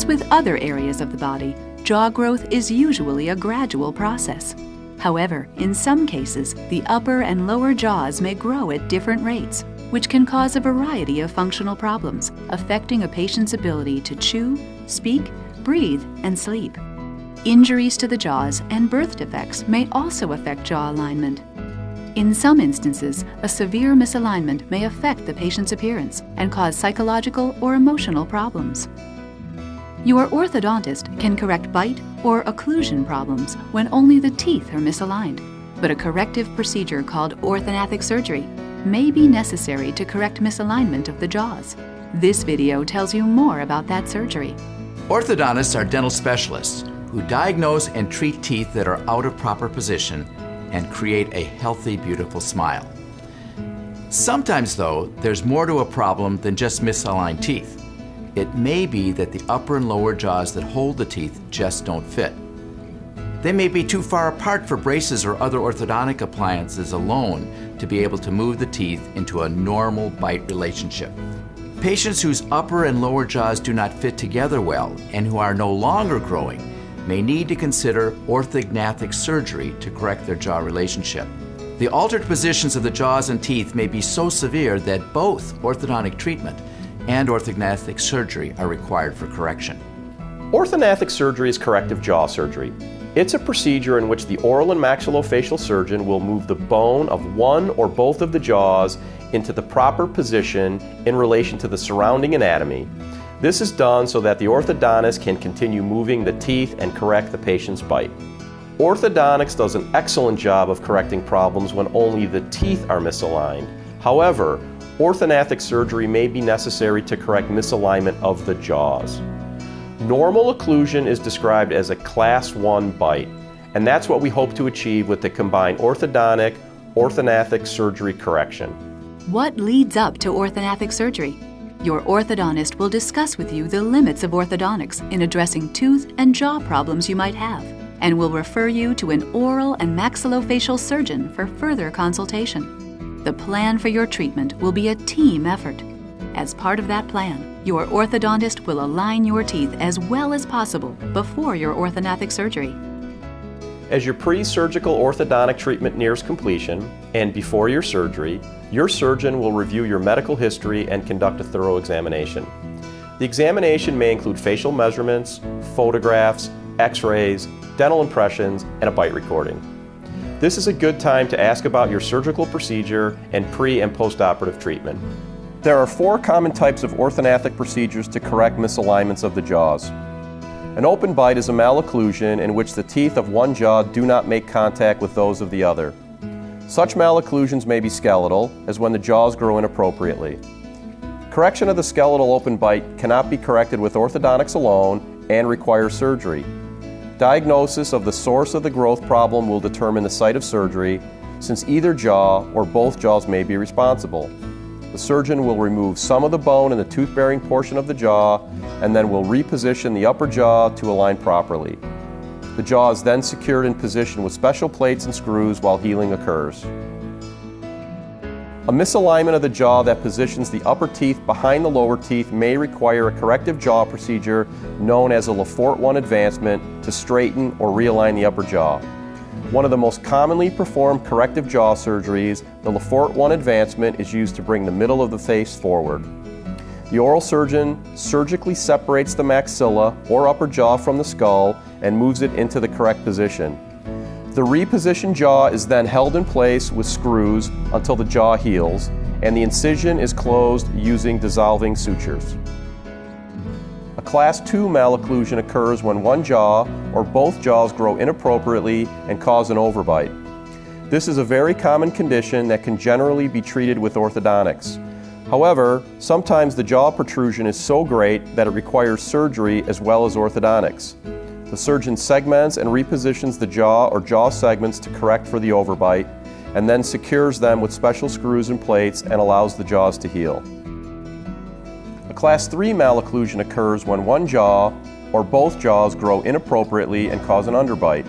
As with other areas of the body, jaw growth is usually a gradual process. However, in some cases, the upper and lower jaws may grow at different rates, which can cause a variety of functional problems, affecting a patient's ability to chew, speak, breathe, and sleep. Injuries to the jaws and birth defects may also affect jaw alignment. In some instances, a severe misalignment may affect the patient's appearance and cause psychological or emotional problems. Your orthodontist can correct bite or occlusion problems when only the teeth are misaligned, but a corrective procedure called orthognathic surgery may be necessary to correct misalignment of the jaws. This video tells you more about that surgery. Orthodontists are dental specialists who diagnose and treat teeth that are out of proper position and create a healthy, beautiful smile. Sometimes, though, there's more to a problem than just misaligned teeth. It may be that the upper and lower jaws that hold the teeth just don't fit. They may be too far apart for braces or other orthodontic appliances alone to be able to move the teeth into a normal bite relationship. Patients whose upper and lower jaws do not fit together well and who are no longer growing may need to consider orthognathic surgery to correct their jaw relationship. The altered positions of the jaws and teeth may be so severe that both orthodontic treatment and orthognathic surgery are required for correction. Orthognathic surgery is corrective jaw surgery. It's a procedure in which the oral and maxillofacial surgeon will move the bone of one or both of the jaws into the proper position in relation to the surrounding anatomy. This is done so that the orthodontist can continue moving the teeth and correct the patient's bite. Orthodontics does an excellent job of correcting problems when only the teeth are misaligned. However, orthognathic surgery may be necessary to correct misalignment of the jaws. Normal occlusion is described as a Class 1 bite, and that's what we hope to achieve with the combined orthognathic surgery correction. What leads up to orthognathic surgery? Your orthodontist will discuss with you the limits of orthodontics in addressing tooth and jaw problems you might have, and will refer you to an oral and maxillofacial surgeon for further consultation. The plan for your treatment will be a team effort. As part of that plan, your orthodontist will align your teeth as well as possible before your orthognathic surgery. As your pre-surgical orthodontic treatment nears completion, and before your surgery, your surgeon will review your medical history and conduct a thorough examination. The examination may include facial measurements, photographs, x-rays, dental impressions, and a bite recording. This is a good time to ask about your surgical procedure and pre- and post-operative treatment. There are 4 common types of orthognathic procedures to correct misalignments of the jaws. An open bite is a malocclusion in which the teeth of one jaw do not make contact with those of the other. Such malocclusions may be skeletal, as when the jaws grow inappropriately. Correction of the skeletal open bite cannot be corrected with orthodontics alone and requires surgery. Diagnosis of the source of the growth problem will determine the site of surgery, since either jaw or both jaws may be responsible. The surgeon will remove some of the bone in the tooth-bearing portion of the jaw and then will reposition the upper jaw to align properly. The jaw is then secured in position with special plates and screws while healing occurs. A misalignment of the jaw that positions the upper teeth behind the lower teeth may require a corrective jaw procedure known as a Le Fort 1 advancement to straighten or realign the upper jaw. One of the most commonly performed corrective jaw surgeries, the Le Fort 1 advancement, is used to bring the middle of the face forward. The oral surgeon surgically separates the maxilla or upper jaw from the skull and moves it into the correct position. The repositioned jaw is then held in place with screws until the jaw heals, and the incision is closed using dissolving sutures. A Class 2 malocclusion occurs when one jaw or both jaws grow inappropriately and cause an overbite. This is a very common condition that can generally be treated with orthodontics. However, sometimes the jaw protrusion is so great that it requires surgery as well as orthodontics. The surgeon segments and repositions the jaw or jaw segments to correct for the overbite, and then secures them with special screws and plates and allows the jaws to heal. A Class 3 malocclusion occurs when one jaw or both jaws grow inappropriately and cause an underbite.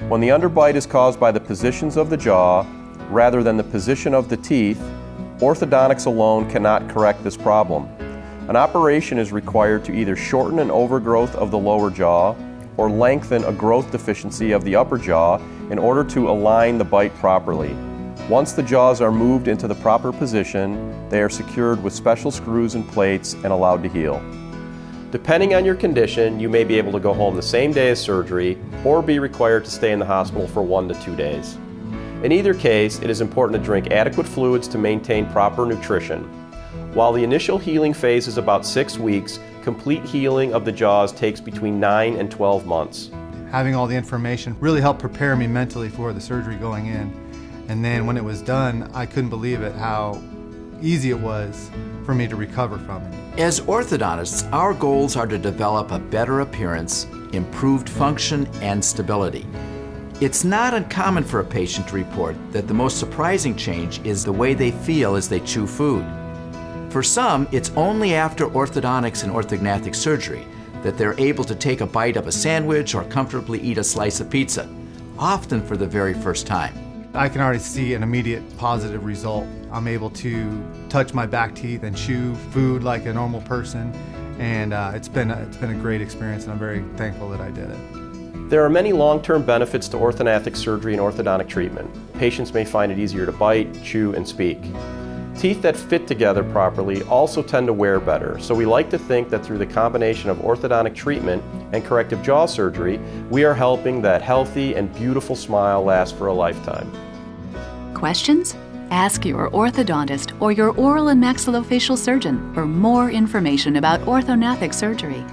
When the underbite is caused by the positions of the jaw rather than the position of the teeth, orthodontics alone cannot correct this problem. An operation is required to either shorten an overgrowth of the lower jaw or lengthen a growth deficiency of the upper jaw in order to align the bite properly. Once the jaws are moved into the proper position, they are secured with special screws and plates and allowed to heal. Depending on your condition, you may be able to go home the same day as surgery or be required to stay in the hospital for 1 to 2 days. In either case, it is important to drink adequate fluids to maintain proper nutrition. While the initial healing phase is about 6 weeks, complete healing of the jaws takes between 9 and 12 months. Having all the information really helped prepare me mentally for the surgery going in. And then when it was done, I couldn't believe it how easy it was for me to recover from it. As orthodontists, our goals are to develop a better appearance, improved function, and stability. It's not uncommon for a patient to report that the most surprising change is the way they feel as they chew food. For some, it's only after orthodontics and orthognathic surgery that they're able to take a bite of a sandwich or comfortably eat a slice of pizza, often for the very first time. I can already see an immediate positive result. I'm able to touch my back teeth and chew food like a normal person, and it's been a great experience, and I'm very thankful that I did it. There are many long-term benefits to orthognathic surgery and orthodontic treatment. Patients may find it easier to bite, chew, and speak. Teeth that fit together properly also tend to wear better, so we like to think that through the combination of orthodontic treatment and corrective jaw surgery, we are helping that healthy and beautiful smile last for a lifetime. Questions? Ask your orthodontist or your oral and maxillofacial surgeon for more information about orthognathic surgery.